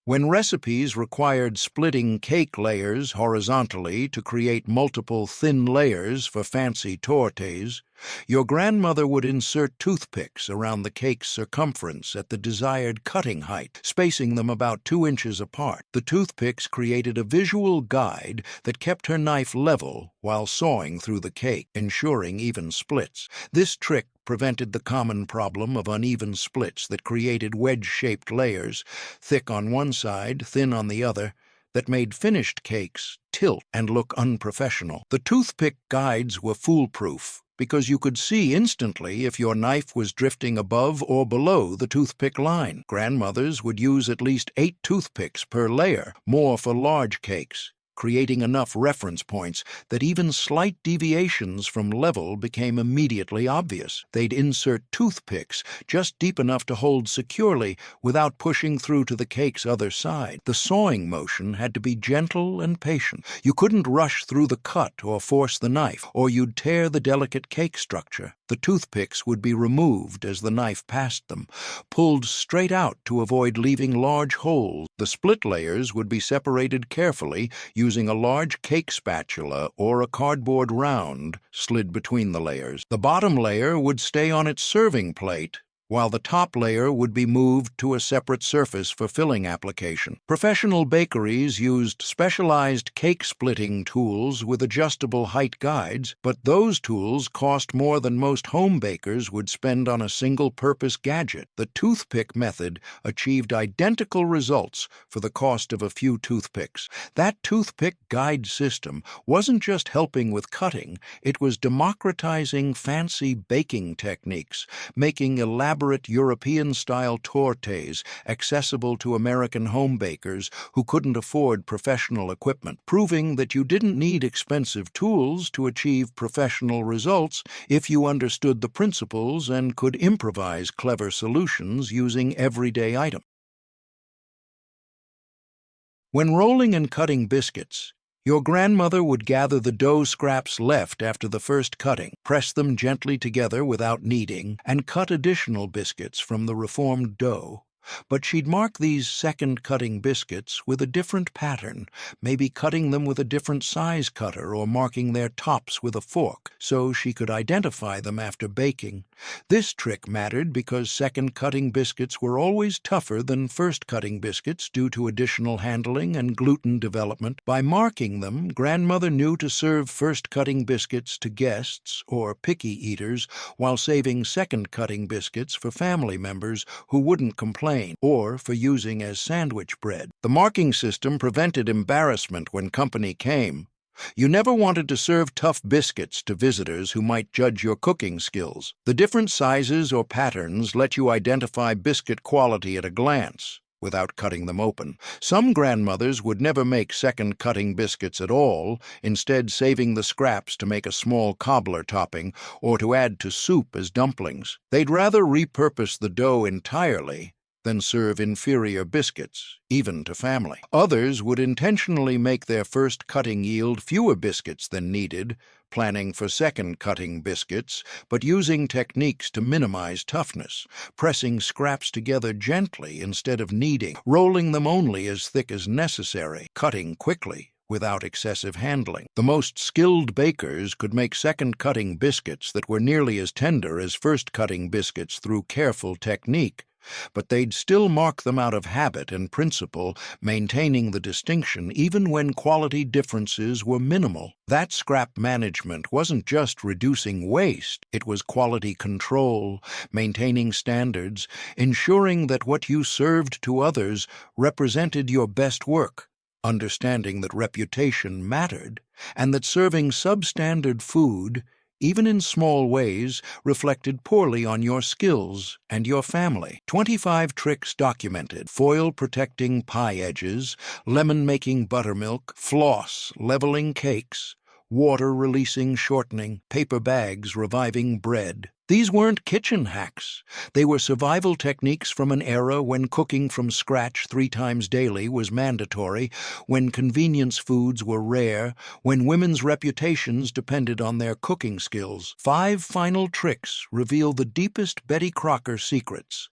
When recipes required splitting cake layers horizontally to create multiple thin layers for fancy tortes, your grandmother would insert toothpicks around the cake's circumference at the desired cutting height, spacing them about 2 inches apart. The toothpicks created a visual guide that kept her knife level while sawing through the cake, ensuring even splits. This trick prevented the common problem of uneven splits that created wedge-shaped layers, thick on one side, thin on the other, that made finished cakes tilt and look unprofessional. The toothpick guides were foolproof because you could see instantly if your knife was drifting above or below the toothpick line. Grandmothers would use at least 8 toothpicks per layer, more for large cakes, creating enough reference points that even slight deviations from level became immediately obvious. They'd insert toothpicks just deep enough to hold securely without pushing through to the cake's other side. The sawing motion had to be gentle and patient. You couldn't rush through the cut or force the knife, or you'd tear the delicate cake structure. The toothpicks would be removed as the knife passed them, pulled straight out to avoid leaving large holes. The split layers would be separated carefully using using a large cake spatula or a cardboard round slid between the layers. The bottom layer would stay on its serving plate, while the top layer would be moved to a separate surface for filling application. Professional bakeries used specialized cake-splitting tools with adjustable height guides, but those tools cost more than most home bakers would spend on a single-purpose gadget. The toothpick method achieved identical results for the cost of a few toothpicks. That toothpick guide system wasn't just helping with cutting, it was democratizing fancy baking techniques, making elaborate European-style tortes accessible to American home bakers who couldn't afford professional equipment, proving that you didn't need expensive tools to achieve professional results if you understood the principles and could improvise clever solutions using everyday items. When rolling and cutting biscuits, your grandmother would gather the dough scraps left after the first cutting, press them gently together without kneading, and cut additional biscuits from the reformed dough. But she'd mark these second-cutting biscuits with a different pattern, maybe cutting them with a different size cutter or marking their tops with a fork, so she could identify them after baking. This trick mattered because second-cutting biscuits were always tougher than first-cutting biscuits due to additional handling and gluten development. By marking them, grandmother knew to serve first-cutting biscuits to guests or picky eaters, while saving second-cutting biscuits for family members who wouldn't complain, or for using as sandwich bread. The marking system prevented embarrassment when company came. You never wanted to serve tough biscuits to visitors who might judge your cooking skills. The different sizes or patterns let you identify biscuit quality at a glance, without cutting them open. Some grandmothers would never make second-cutting biscuits at all, instead saving the scraps to make a small cobbler topping or to add to soup as dumplings. They'd rather repurpose the dough entirely than serve inferior biscuits, even to family. Others would intentionally make their first cutting yield fewer biscuits than needed, planning for second cutting biscuits, but using techniques to minimize toughness, pressing scraps together gently instead of kneading, rolling them only as thick as necessary, cutting quickly without excessive handling. The most skilled bakers could make second-cutting biscuits that were nearly as tender as first-cutting biscuits through careful technique, but they'd still mark them out of habit and principle, maintaining the distinction even when quality differences were minimal. That scrap management wasn't just reducing waste, it was quality control, maintaining standards, ensuring that what you served to others represented your best work, understanding that reputation mattered, and that serving substandard food, even in small ways, reflected poorly on your skills and your family. 25 tricks documented: foil protecting pie edges, lemon making buttermilk, floss leveling cakes, water releasing shortening, paper bags reviving bread. These weren't kitchen hacks. They were survival techniques from an era when cooking from scratch 3 times daily was mandatory, when convenience foods were rare, when women's reputations depended on their cooking skills. 5 final tricks reveal the deepest Betty Crocker secrets.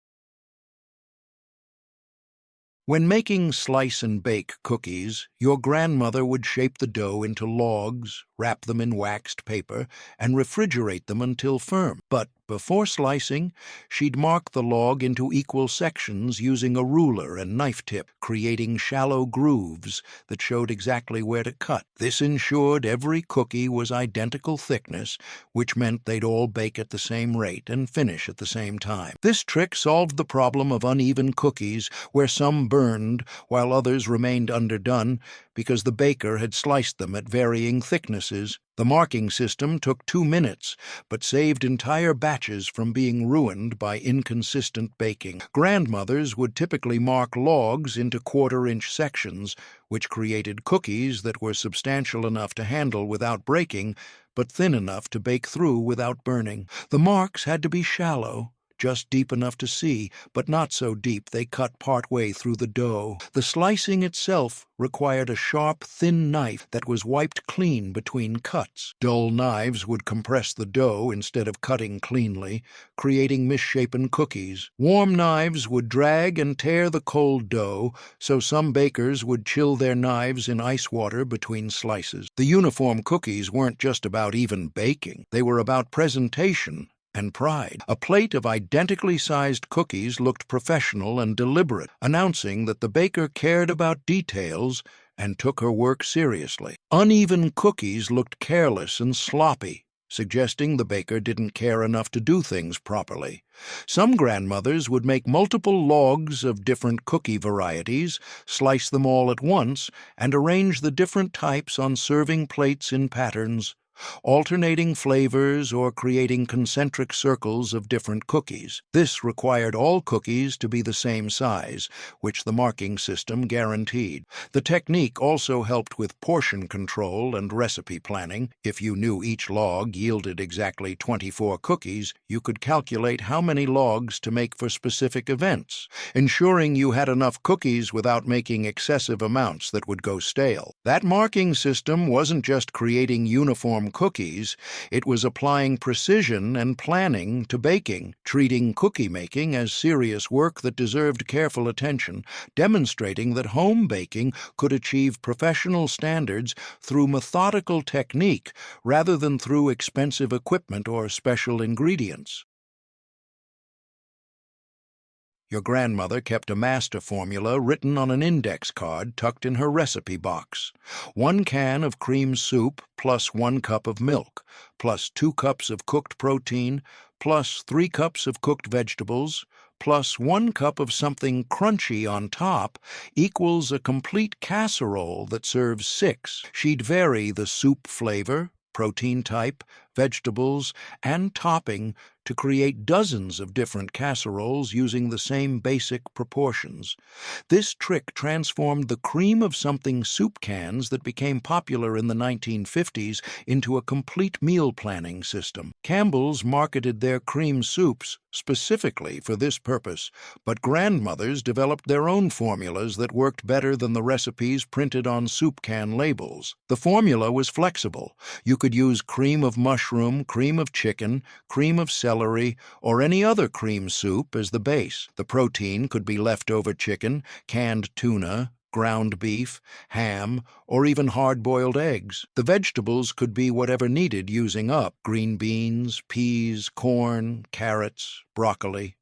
When making slice and bake cookies, your grandmother would shape the dough into logs, wrap them in waxed paper, and refrigerate them until firm. But before slicing, she'd mark the log into equal sections using a ruler and knife tip, creating shallow grooves that showed exactly where to cut. This ensured every cookie was identical thickness, which meant they'd all bake at the same rate and finish at the same time. This trick solved the problem of uneven cookies, where some burned while others remained underdone because the baker had sliced them at varying thicknesses. The marking system took 2 minutes, but saved entire batches from being ruined by inconsistent baking. Grandmothers would typically mark logs into 1/4-inch sections, which created cookies that were substantial enough to handle without breaking, but thin enough to bake through without burning. The marks had to be shallow, just deep enough to see, but not so deep they cut partway through the dough. The slicing itself required a sharp, thin knife that was wiped clean between cuts. Dull knives would compress the dough instead of cutting cleanly, creating misshapen cookies. Warm knives would drag and tear the cold dough, so some bakers would chill their knives in ice water between slices. The uniform cookies weren't just about even baking. They were about presentation and pride. A plate of identically sized cookies looked professional and deliberate, announcing that the baker cared about details and took her work seriously. Uneven cookies looked careless and sloppy, suggesting the baker didn't care enough to do things properly. Some grandmothers would make multiple logs of different cookie varieties, slice them all at once, and arrange the different types on serving plates in patterns, alternating flavors or creating concentric circles of different cookies. This required all cookies to be the same size, which the marking system guaranteed. The technique also helped with portion control and recipe planning. If you knew each log yielded exactly 24 cookies, you could calculate how many logs to make for specific events, ensuring you had enough cookies without making excessive amounts that would go stale. That marking system wasn't just creating uniform cookies, it was applying precision and planning to baking, treating cookie making as serious work that deserved careful attention, demonstrating that home baking could achieve professional standards through methodical technique rather than through expensive equipment or special ingredients. Your grandmother kept a master formula written on an index card tucked in her recipe box. 1 can of cream soup plus 1 cup of milk, plus 2 cups of cooked protein, plus 3 cups of cooked vegetables, plus 1 cup of something crunchy on top equals a complete casserole that serves 6. She'd vary the soup flavor, protein type, vegetables, and topping to create dozens of different casseroles using the same basic proportions. This trick transformed the cream-of-something soup cans that became popular in the 1950s into a complete meal planning system. Campbell's marketed their cream soups specifically for this purpose, but grandmothers developed their own formulas that worked better than the recipes printed on soup can labels. The formula was flexible. You could use cream of mushroom, cream of chicken, cream of celery, or any other cream soup as the base. The protein could be leftover chicken, canned tuna, ground beef, ham, or even hard-boiled eggs. The vegetables could be whatever needed using up: green beans, peas, corn, carrots, broccoli.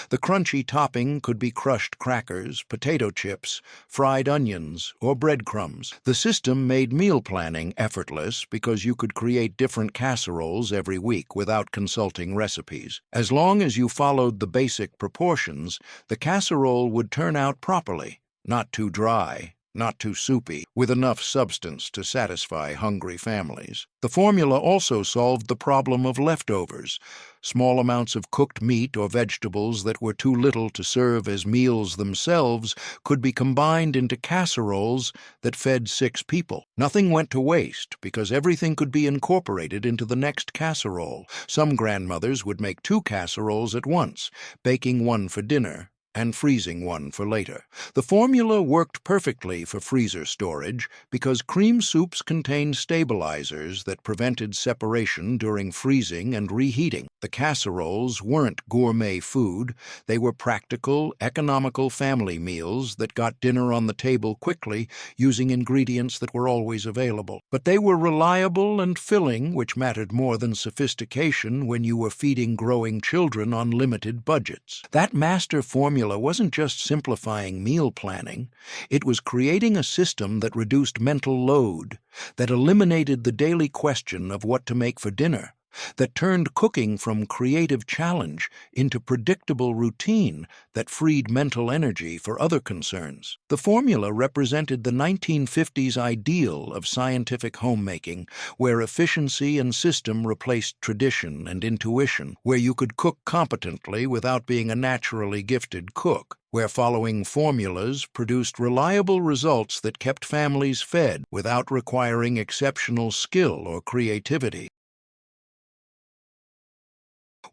The crunchy topping could be crushed crackers, potato chips, fried onions, or breadcrumbs. The system made meal planning effortless because you could create different casseroles every week without consulting recipes. As long as you followed the basic proportions, the casserole would turn out properly, not too dry, not too soupy, with enough substance to satisfy hungry families. The formula also solved the problem of leftovers. Small amounts of cooked meat or vegetables that were too little to serve as meals themselves could be combined into casseroles that fed 6 people. Nothing went to waste because everything could be incorporated into the next casserole. Some grandmothers would make 2 casseroles at once, baking one for dinner and freezing one for later. The formula worked perfectly for freezer storage because cream soups contained stabilizers that prevented separation during freezing and reheating. The casseroles weren't gourmet food. They were practical, economical family meals that got dinner on the table quickly using ingredients that were always available. But they were reliable and filling, which mattered more than sophistication when you were feeding growing children on limited budgets. That master formula wasn't just simplifying meal planning, it was creating a system that reduced mental load, that eliminated the daily question of what to make for dinner, that turned cooking from creative challenge into predictable routine that freed mental energy for other concerns. The formula represented the 1950s ideal of scientific homemaking, where efficiency and system replaced tradition and intuition, where you could cook competently without being a naturally gifted cook, where following formulas produced reliable results that kept families fed without requiring exceptional skill or creativity.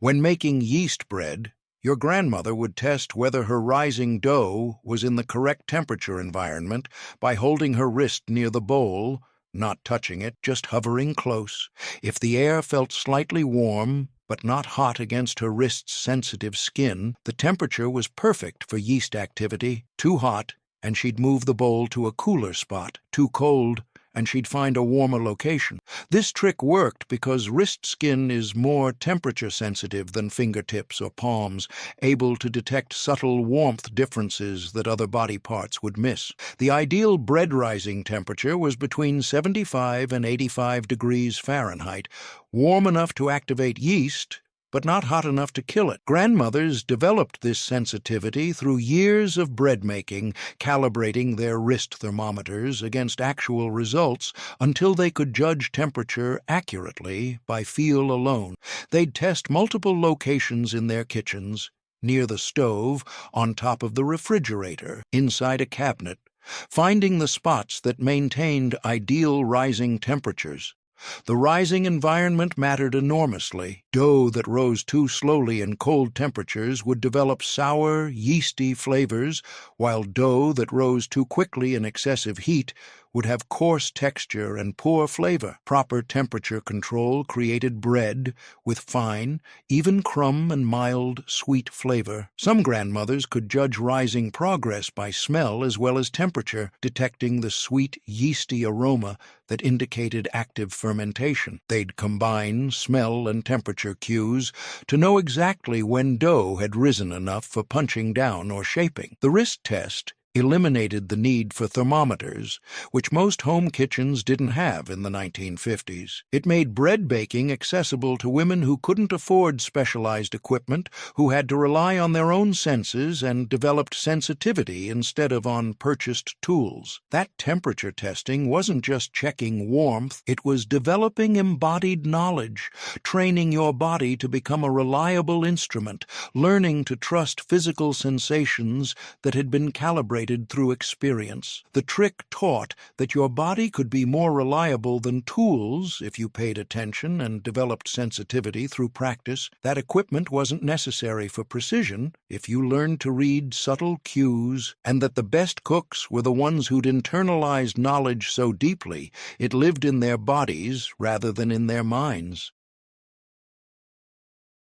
When making yeast bread, Your grandmother would test whether her rising dough was in the correct temperature environment by holding her wrist near the bowl, not touching it, just hovering close. If the air felt slightly warm, but not hot against her wrist's sensitive skin, the temperature was perfect for yeast activity. Too hot, and she'd move the bowl to a cooler spot. Too cold, and she'd find a warmer location. This trick worked because wrist skin is more temperature-sensitive than fingertips or palms, able to detect subtle warmth differences that other body parts would miss. The ideal bread rising temperature was between 75 and 85 degrees Fahrenheit, warm enough to activate yeast, but not hot enough to kill it. Grandmothers developed this sensitivity through years of bread making, calibrating their wrist thermometers against actual results until they could judge temperature accurately by feel alone. They'd test multiple locations in their kitchens, near the stove, on top of the refrigerator, inside a cabinet, finding the spots that maintained ideal rising temperatures. The rising environment mattered enormously. Dough that rose too slowly in cold temperatures would develop sour, yeasty flavors, while dough that rose too quickly in excessive heat would have coarse texture and poor flavor. Proper temperature control created bread with fine, even crumb and mild, sweet flavor. Some grandmothers could judge rising progress by smell as well as temperature, detecting the sweet, yeasty aroma that indicated active fermentation. They'd combine smell and temperature cues to know exactly when dough had risen enough for punching down or shaping. The wrist test eliminated the need for thermometers, which most home kitchens didn't have in the 1950s. It made bread baking accessible to women who couldn't afford specialized equipment, who had to rely on their own senses and developed sensitivity instead of on purchased tools. That temperature testing wasn't just checking warmth, it was developing embodied knowledge, training your body to become a reliable instrument, learning to trust physical sensations that had been calibrated through experience. The trick taught that your body could be more reliable than tools if you paid attention and developed sensitivity through practice. That equipment wasn't necessary for precision if you learned to read subtle cues, and that the best cooks were the ones who'd internalized knowledge so deeply it lived in their bodies rather than in their minds.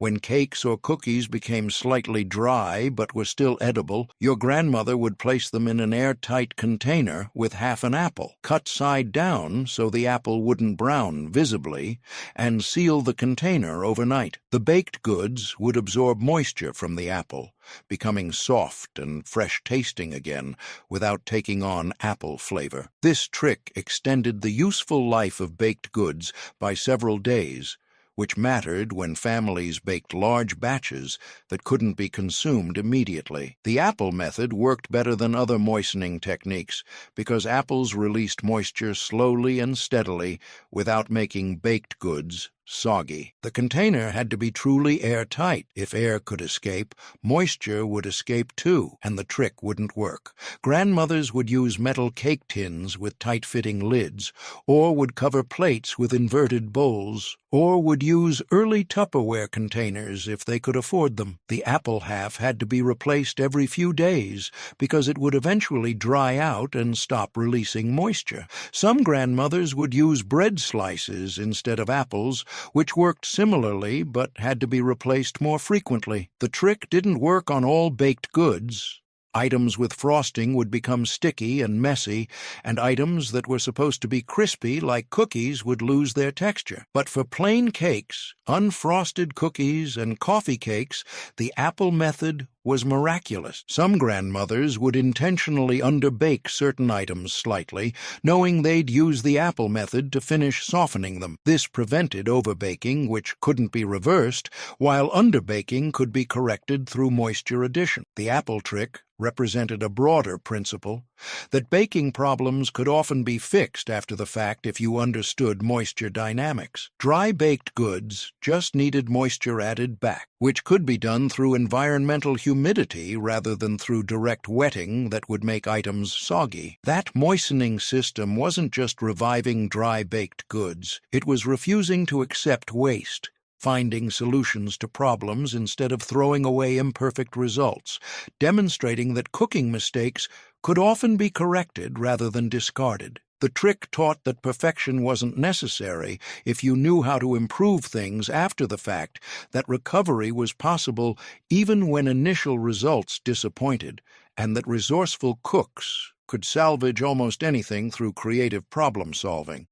When cakes or cookies became slightly dry but were still edible, your grandmother would place them in an airtight container with half an apple, cut side down so the apple wouldn't brown visibly, and seal the container overnight. The baked goods would absorb moisture from the apple, becoming soft and fresh-tasting again without taking on apple flavor. This trick extended the useful life of baked goods by several days, which mattered when families baked large batches that couldn't be consumed immediately. The apple method worked better than other moistening techniques because apples released moisture slowly and steadily without making baked goods soggy. The container had to be truly airtight. If air could escape, moisture would escape too, and the trick wouldn't work. Grandmothers would use metal cake tins with tight-fitting lids, or would cover plates with inverted bowls, or would use early Tupperware containers if they could afford them. The apple half had to be replaced every few days because it would eventually dry out and stop releasing moisture. Some grandmothers would use bread slices instead of apples, which worked similarly but had to be replaced more frequently. The trick didn't work on all baked goods. Items with frosting would become sticky and messy, and items that were supposed to be crispy, like cookies, would lose their texture. But for plain cakes, unfrosted cookies, and coffee cakes, the apple method was miraculous. Some grandmothers would intentionally underbake certain items slightly, knowing they'd use the apple method to finish softening them. This prevented overbaking, which couldn't be reversed, while underbaking could be corrected through moisture addition. The apple trick represented a broader principle, that baking problems could often be fixed after the fact if you understood moisture dynamics. Dry baked goods just needed moisture added back, which could be done through environmental humidity rather than through direct wetting that would make items soggy. That moistening system wasn't just reviving dry baked goods, it was refusing to accept waste. finding solutions to problems instead of throwing away imperfect results, demonstrating that cooking mistakes could often be corrected rather than discarded. The trick taught that perfection wasn't necessary if you knew how to improve things after the fact, that recovery was possible even when initial results disappointed, and that resourceful cooks could salvage almost anything through creative problem-solving.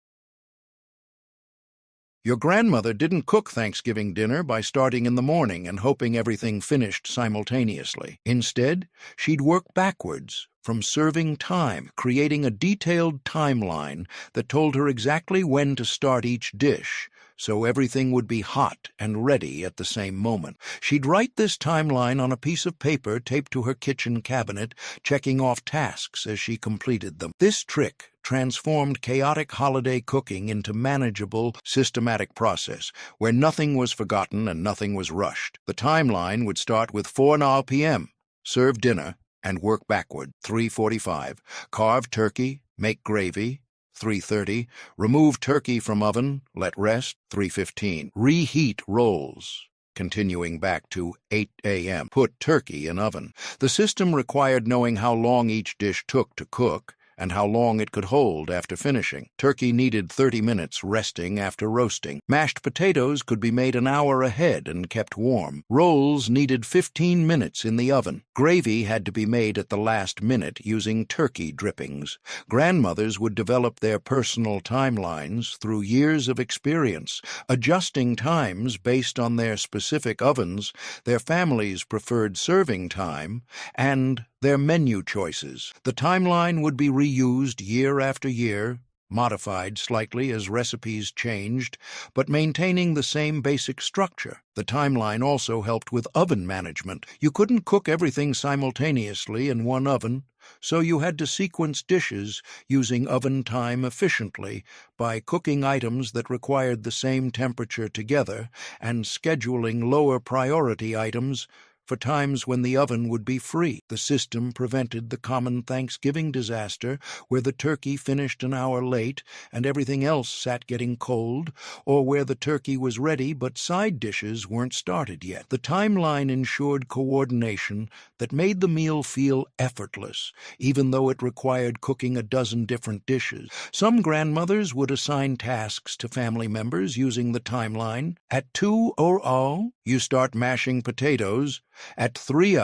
Your grandmother didn't cook Thanksgiving dinner by starting in the morning and hoping everything finished simultaneously. Instead, she'd work backwards from serving time, creating a detailed timeline that told her exactly when to start each dish, so everything would be hot and ready at the same moment. She'd write this timeline on a piece of paper taped to her kitchen cabinet, checking off tasks as she completed them. This trick transformed chaotic holiday cooking into manageable, systematic process, where nothing was forgotten and nothing was rushed. The timeline would start with 4 p.m., serve dinner, and work backward. 3:45, carve turkey, make gravy. 3:30, remove turkey from oven, let rest. 3:15, reheat rolls, continuing back to 8 a.m. Put turkey in oven. The system required knowing how long each dish took to cook and how long it could hold after finishing. Turkey needed 30 minutes resting after roasting. Mashed potatoes could be made an hour ahead and kept warm. Rolls needed 15 minutes in the oven. Gravy had to be made at the last minute using turkey drippings. Grandmothers would develop their personal timelines through years of experience, adjusting times based on their specific ovens, their family's preferred serving time, and their menu choices. The timeline would be reused year after year, modified slightly as recipes changed, but maintaining the same basic structure. The timeline also helped with oven management. You couldn't cook everything simultaneously in one oven, so you had to sequence dishes using oven time efficiently by cooking items that required the same temperature together and scheduling lower priority items for times when the oven would be free. The system prevented the common Thanksgiving disaster where the turkey finished an hour late and everything else sat getting cold, or where the turkey was ready but side dishes weren't started yet. The timeline ensured coordination that made the meal feel effortless, even though it required cooking a dozen different dishes. Some grandmothers would assign tasks to family members using the timeline. At 2:00, you start mashing potatoes. At 3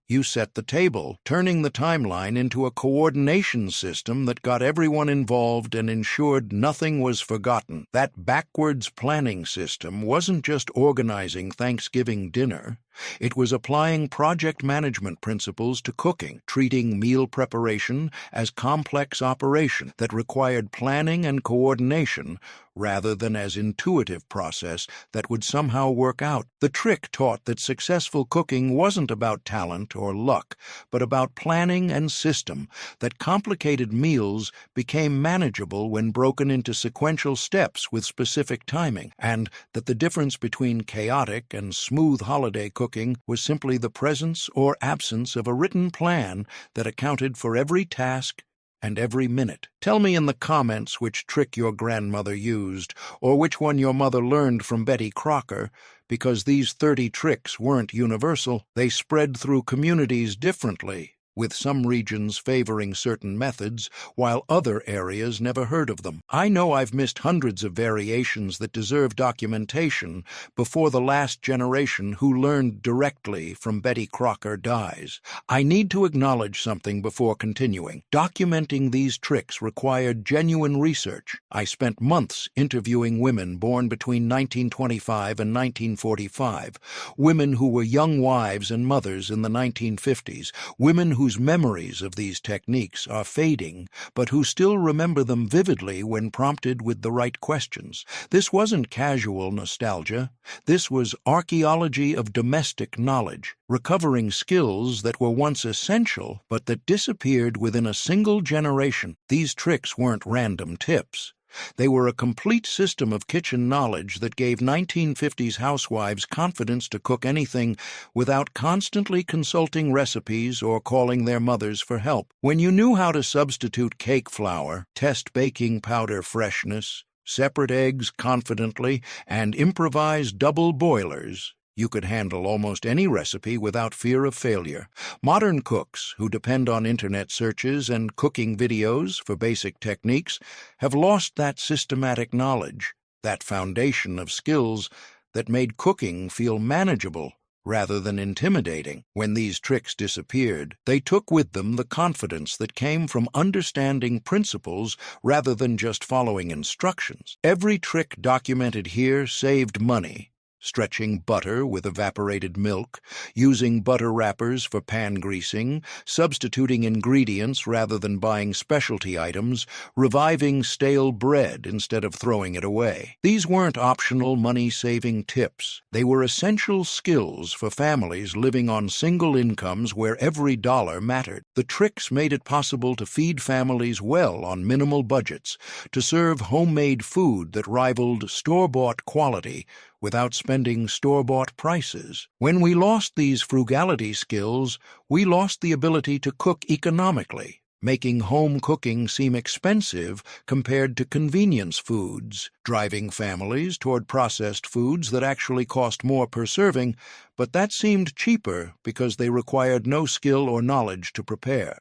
you set the table, turning the timeline into a coordination system that got everyone involved and ensured nothing was forgotten. That backwards planning system wasn't just organizing Thanksgiving dinner. It was applying project management principles to cooking, treating meal preparation as complex operation that required planning and coordination rather than as intuitive process that would somehow work out. The trick taught that successful cooking wasn't about talent or luck, but about planning and system, that complicated meals became manageable when broken into sequential steps with specific timing, and that the difference between chaotic and smooth holiday cooking was simply the presence or absence of a written plan that accounted for every task and every minute. Tell me in the comments which trick your grandmother used, or which one your mother learned from Betty Crocker, because these 30 tricks weren't universal. They spread through communities differently, with some regions favoring certain methods, while other areas never heard of them. I know I've missed hundreds of variations that deserve documentation before the last generation who learned directly from Betty Crocker dies. I need to acknowledge something before continuing. Documenting these tricks required genuine research. I spent months interviewing women born between 1925 and 1945, women who were young wives and mothers in the 1950s, women whose memories of these techniques are fading, but who still remember them vividly when prompted with the right questions. This wasn't casual nostalgia. This was archaeology of domestic knowledge, recovering skills that were once essential but that disappeared within a single generation. These tricks weren't random tips. They were a complete system of kitchen knowledge that gave 1950s housewives confidence to cook anything without constantly consulting recipes or calling their mothers for help. When you knew how to substitute cake flour, test baking powder freshness, separate eggs confidently, and improvised double boilers, you could handle almost any recipe without fear of failure. Modern cooks, who depend on internet searches and cooking videos for basic techniques, have lost that systematic knowledge, that foundation of skills that made cooking feel manageable rather than intimidating. When these tricks disappeared, they took with them the confidence that came from understanding principles rather than just following instructions. Every trick documented here saved money. Stretching butter with evaporated milk, using butter wrappers for pan greasing, substituting ingredients rather than buying specialty items, reviving stale bread instead of throwing it away. These weren't optional money-saving tips. They were essential skills for families living on single incomes where every dollar mattered. The tricks made it possible to feed families well on minimal budgets, to serve homemade food that rivaled store-bought quality without spending store-bought prices. When we lost these frugality skills, we lost the ability to cook economically, making home cooking seem expensive compared to convenience foods, driving families toward processed foods that actually cost more per serving, but that seemed cheaper because they required no skill or knowledge to prepare.